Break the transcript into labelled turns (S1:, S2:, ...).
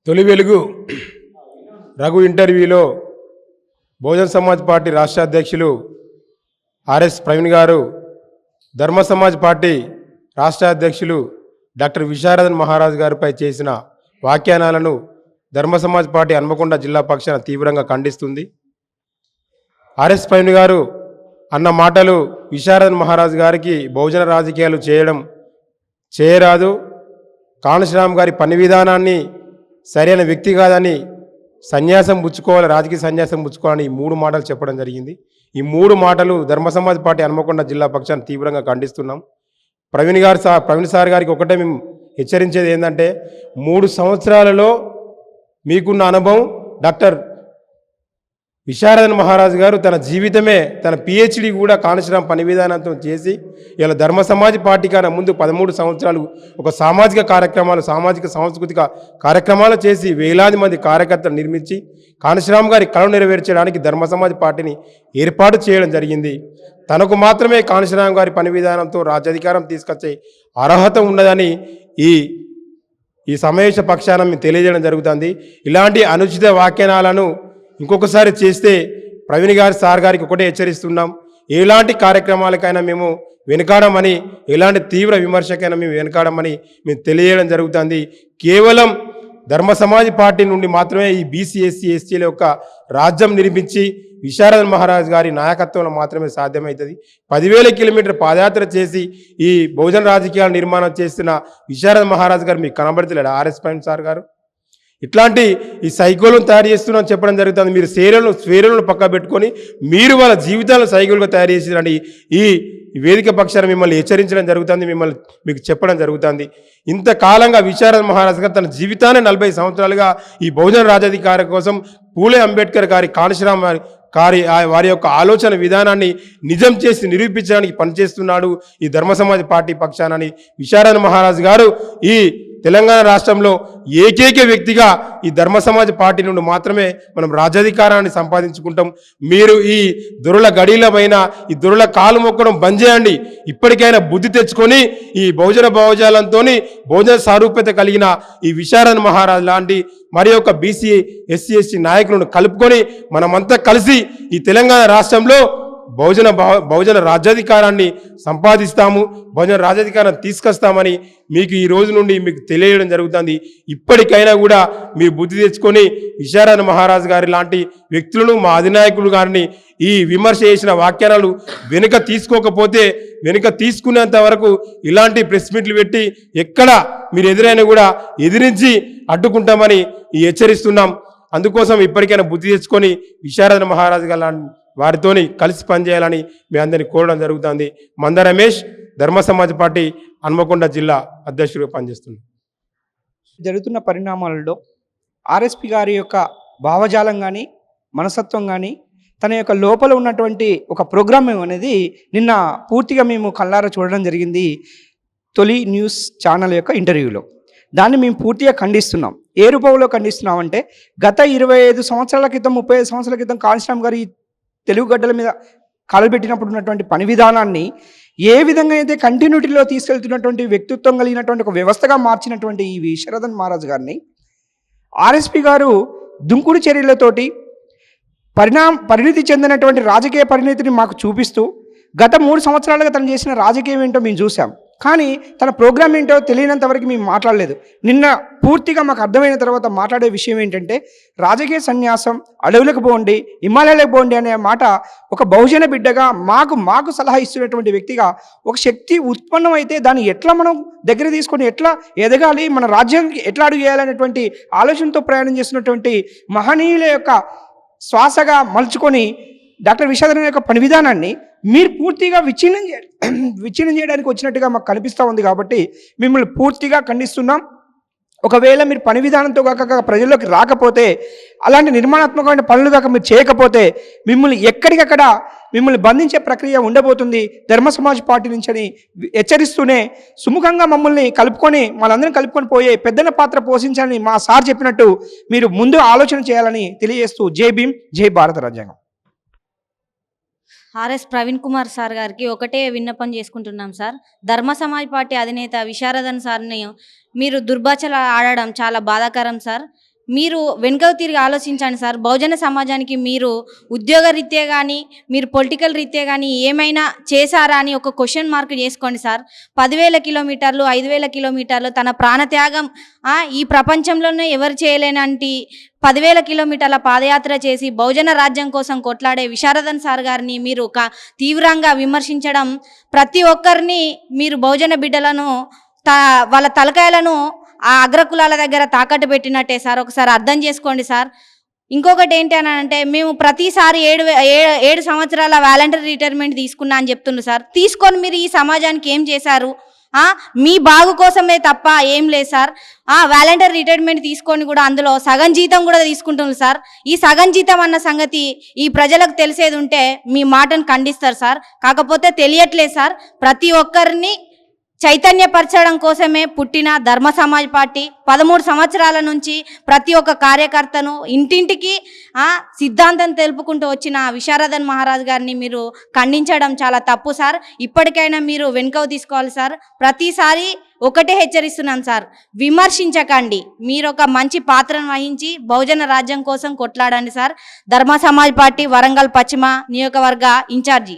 S1: తొలి వెలుగు రఘు ఇంటర్వ్యూలో బహుజన్ సమాజ్ పార్టీ రాష్ట్ర అధ్యక్షులు ఆర్ఎస్ ప్రవీణ్ గారు ధర్మ సమాజ్ పార్టీ రాష్ట్ర అధ్యక్షులు డాక్టర్ విశారదన్ మహారాజ్ గారిపై చేసిన వ్యాఖ్యానాలను ధర్మ సమాజ్ పార్టీ హన్మకొండ జిల్లా పక్షాన తీవ్రంగా ఖండిస్తుంది. ఆర్ఎస్ ప్రవీణ్ గారు అన్న మాటలు విశారదన్ మహారాజ్ గారికి బహుజన రాజకీయాలు చేయరాదు, కాళశ్రామ్ గారి పని విధానాన్ని సరైన వ్యక్తి కాదని సన్యాసం పుచ్చుకోవాలి, రాజకీయ సన్యాసం పుచ్చుకోవాలని ఈ మూడు మాటలు చెప్పడం జరిగింది. ఈ మూడు మాటలు ధర్మ సమాజ్ పార్టీ హన్మకొండ జిల్లా పక్షాన్ని తీవ్రంగా ఖండిస్తున్నాం. ప్రవీణ్ సార్ గారికి ఒకటే మేము హెచ్చరించేది ఏంటంటే, 3 సంవత్సరాలలో మీకున్న అనుభవం డాక్టర్ విశారదన్ మహారాజ్ గారు తన జీవితమే తన పిహెచ్డి కూడా కాళశ్రామ్ పని విధానంతో చేసి ఇలా ధర్మ సమాజ్ పార్టీ కన్నా ముందు 13 సంవత్సరాలు ఒక సామాజిక కార్యక్రమాలు, సామాజిక సాంస్కృతిక కార్యక్రమాలు చేసి వేలాది మంది కార్యకర్తలు నిర్మించి కాళశ్రామ్ గారి కళను నెరవేర్చడానికి ధర్మ సమాజ్ పార్టీని ఏర్పాటు చేయడం జరిగింది. తనకు మాత్రమే కాళశ్రామ్ గారి పని విధానంతో రాజ్యాధికారం తీసుకొచ్చే అర్హత ఉన్నదని ఈ సమావేశ పక్షాన మేము తెలియజేయడం జరుగుతుంది. ఇలాంటి అనుచిత వ్యాఖ్యానాలను ఇంకొకసారి చేస్తే ప్రవీణ్ గారి సార్ గారికి ఒకటే హెచ్చరిస్తున్నాం, ఎలాంటి కార్యక్రమాలకైనా మేము వెనకాడమని, ఎలాంటి తీవ్ర విమర్శకైనా మేము వెనకాడమని మేము తెలియజేయడం జరుగుతుంది. కేవలం ధర్మ సమాజ్ పార్టీ నుండి మాత్రమే ఈ బీసీ ఎస్సీ ఎస్టీల యొక్క రాజ్యం నిర్మించి విశారదన్ మహారాజ్ గారి నాయకత్వంలో మాత్రమే సాధ్యమవుతుంది. 10,000 కిలోమీటర్ పాదయాత్ర చేసి ఈ బహుజన రాజకీయాల నిర్మాణం చేస్తున్న విశారదన్ మహారాజ్ గారు మీకు కనబడతలేడు ఆర్ఎస్ ప్రవీణ్ సార్ గారు. ఇట్లాంటి ఈ సైకోలను తయారు చేస్తున్నామని చెప్పడం జరుగుతుంది. మీరు స్వేరులను పక్క పెట్టుకొని మీరు వాళ్ళ జీవితాలను సైకోలుగా తయారు చేసిరండి. ఈ వేదిక పక్షాన మిమ్మల్ని హెచ్చరించడం జరుగుతుంది, మీకు చెప్పడం జరుగుతుంది. ఇంతకాలంగా విశారదన్ మహారాజ్ గారు తన జీవితాన్ని 40 సంవత్సరాలుగా ఈ బహుజన రాజాధికారం కోసం పూలే అంబేద్కర్ గారి కాళశ్రామ్ వారి యొక్క ఆలోచన విధానాన్ని నిజం చేసి నిరూపించడానికి పనిచేస్తున్నాడు ఈ ధర్మ సమాజ్ పార్టీ పక్షానని విశారదన్ మహారాజ్ గారు ఈ తెలంగాణ రాష్ట్రంలో ఏకైక వ్యక్తిగా ఈ ధర్మ సమాజ్ పార్టీ నుండి మాత్రమే మనం రాజ్యాధికారాన్ని సంపాదించుకుంటాం. మీరు ఈ దొరల గడీలమైన ఈ దొరల కాలు మొక్కడం బంద్ చేయండి. ఇప్పటికైనా బుద్ధి తెచ్చుకొని ఈ బహుజన భావజాలంతో బహుజన సారూప్యత కలిగిన ఈ విశారదన్ మహారాజ్ లాంటి మరి యొక్క బీసీ ఎస్సీ ఎస్టీ నాయకులను కలుపుకొని మనమంతా కలిసి ఈ తెలంగాణ రాష్ట్రంలో బహుజన రాజ్యాధికారాన్ని సంపాదిస్తాము, బహుజన రాజ్యాధికారాన్ని తీసుకొస్తామని మీకు ఈ రోజు నుండి మీకు తెలియడం జరుగుతుంది. ఇప్పటికైనా కూడా మీరు బుద్ధి తెచ్చుకొని విశారదన్ మహారాజ్ గారి లాంటి వ్యక్తులను, మా అధినాయకులు గారిని ఈ విమర్శ చేసిన వ్యాఖ్యానాలు వెనుక తీసుకునేంత వరకు ఇలాంటి ప్రెస్ మీట్లు పెట్టి ఎక్కడ మీరు ఎదురైనా కూడా ఎదిరించి అడ్డుకుంటామని హెచ్చరిస్తున్నాం. అందుకోసం ఇప్పటికైనా బుద్ధి తెచ్చుకొని విశారదన్ మహారాజ్ గారి వారితోని కలిసి పనిచేయాలని మీ అందరినీ కోరడం జరుగుతుంది. మంద రమేష్, ధర్మ సమాజ్ పార్టీ హన్మకొండ జిల్లా అధ్యక్షుడిగా పనిచేస్తున్నాం.
S2: జరుగుతున్న పరిణామాలలో ఆర్ఎస్పి గారి యొక్క భావజాలం కానీ, మనస్తత్వం కానీ, తన యొక్క లోపల ఉన్నటువంటి ఒక ప్రోగ్రామ్ అనేది నిన్న పూర్తిగా మేము కళ్ళారా చూడడం జరిగింది తొలి న్యూస్ ఛానల్ యొక్క ఇంటర్వ్యూలో. దాన్ని మేము పూర్తిగా ఖండిస్తున్నాం. ఏ రూపంలో ఖండిస్తున్నామంటే, గత 25 సంవత్సరాల క్రితం, 35 సంవత్సరాల క్రితం కాళశ్రామ్ గారి తెలుగు గడ్డల మీద కాలుపెట్టినప్పుడు ఉన్నటువంటి పని విధానాన్ని ఏ విధంగా అయితే కంటిన్యూటీలో తీసుకెళ్తున్నటువంటి వ్యక్తిత్వం కలిగినటువంటి ఒక వ్యవస్థగా మార్చినటువంటి ఈ విశారదన్ మహారాజ్ గారిని ఆర్ఎస్పి గారు దుంకుడు చర్యలతోటి పరిణితి చెందినటువంటి రాజకీయ పరిణితిని మాకు చూపిస్తూ గత 3 సంవత్సరాలుగా తను చేసిన రాజకీయం ఏంటో మేము చూసాం. కానీ తన ప్రోగ్రామ్ ఏంటో తెలియనంత వరకు మేము మాట్లాడలేదు. నిన్న పూర్తిగా మాకు అర్థమైన తర్వాత మాట్లాడే విషయం ఏంటంటే, రాజకీయ సన్యాసం, అడవులకు పోండి, హిమాలయాలకు పోండి అనే మాట ఒక బహుజన బిడ్డగా మాకు సలహా ఇస్తున్నటువంటి వ్యక్తిగా ఒక శక్తి ఉత్పన్నమైతే దాన్ని ఎట్లా మనం దగ్గర తీసుకొని ఎట్లా ఎదగాలి, మన రాజ్యానికి ఎట్లా అడుగు చేయాలనేటువంటి ఆలోచనతో ప్రయాణం చేస్తున్నటువంటి మహనీయుల యొక్క శ్వాసగా మలుచుకొని డాక్టర్ విశారదన్ యొక్క పని విధానాన్ని మీరు పూర్తిగా విచ్ఛిన్నం చేయడానికి వచ్చినట్టుగా మాకు కనిపిస్తూ ఉంది. కాబట్టి మిమ్మల్ని పూర్తిగా ఖండిస్తున్నాం. ఒకవేళ మీరు పని విధానంతో కాక ప్రజల్లోకి రాకపోతే, అలాంటి నిర్మాణాత్మకమైన పనులు కాక మీరు చేయకపోతే మిమ్మల్ని ఎక్కడికక్కడ మిమ్మల్ని బంధించే ప్రక్రియ ఉండబోతుంది ధర్మ సమాజ్ పార్టీ నుంచి అని హెచ్చరిస్తూనే, సుముఖంగా మమ్మల్ని మనందరం కలుపుకొని పోయే పెద్దల పాత్ర పోషించాలని మా సార్ చెప్పినట్టు మీరు ముందు ఆలోచన చేయాలని తెలియజేస్తూ జై భీమ్, జై భారత రాజ్యాంగం.
S3: ఆర్ఎస్ ప్రవీణ్ కుమార్ సార్ గారికి ఒకటే విన్నపం చేసుకుంటున్నాం సార్. ధర్మ సమాజ్ పార్టీ అధినేత విశారదన్ సార్ని మీరు దుర్భాషలు ఆడడం చాలా బాధాకరం సార్. మీరు వెనుకకు తిరిగి ఆలోచించండి సార్. బహుజన సమాజానికి మీరు ఉద్యోగ రీత్యా కానీ, మీరు పొలిటికల్ రీత్యా కానీ ఏమైనా చేశారా అని ఒక క్వశ్చన్ మార్క్ చేసుకోండి సార్. 10,000 కిలోమీటర్లు, 5,000 కిలోమీటర్లు తన ప్రాణత్యాగం ఈ ప్రపంచంలోనే ఎవరు చేయలేనంటి 10,000 కిలోమీటర్ల పాదయాత్ర చేసి బహుజన రాజ్యం కోసం కొట్లాడే విశారదన్ సార్ గారిని మీరు తీవ్రంగా విమర్శించడం, ప్రతి ఒక్కరిని మీరు బహుజన బిడ్డలను వాళ్ళ తలకాయలను ఆ అగ్రకులాల దగ్గర తాకట్టు పెట్టినట్టే సార్. ఒకసారి అర్థం చేసుకోండి సార్. ఇంకొకటి ఏంటి అని అంటే, మేము ప్రతిసారి 7 సంవత్సరాల వాలంటరీ రిటైర్మెంట్ తీసుకున్నా అని చెప్తున్నారు సార్. తీసుకొని మీరు ఈ సమాజానికి ఏం చేశారు? మీ బాగు కోసమే తప్ప ఏం లేదు సార్. వాలంటరీ రిటైర్మెంట్ తీసుకొని కూడా అందులో సగం జీతం కూడా తీసుకుంటున్నారు సార్. ఈ సగం జీతం అన్న సంగతి ఈ ప్రజలకు తెలిసేది ఉంటే మీ మాటను ఖండిస్తారు సార్. కాకపోతే తెలియట్లేదు సార్. ప్రతి ఒక్కరిని చైతన్యపరచడం కోసమే పుట్టిన ధర్మ సమాజ్ పార్టీ 13 సంవత్సరాల నుంచి ప్రతి ఒక్క కార్యకర్తను ఇంటింటికి సిద్ధాంతం తెలుపుకుంటూ వచ్చిన విశారదన్ మహారాజ్ గారిని మీరు ఖండించడం చాలా తప్పు సార్. ఇప్పటికైనా మీరు వెనుకకు తీసుకోవాలి సార్. ప్రతిసారి ఒకటే హెచ్చరిస్తున్నాను సార్, విమర్శించకండి. మీరు ఒక మంచి పాత్రను వహించి బహుజన రాజ్యం కోసం కొట్లాడండి సార్. ధర్మ సమాజ్ పార్టీ వరంగల్ పశ్చిమ నియోజకవర్గ ఇన్ఛార్జి.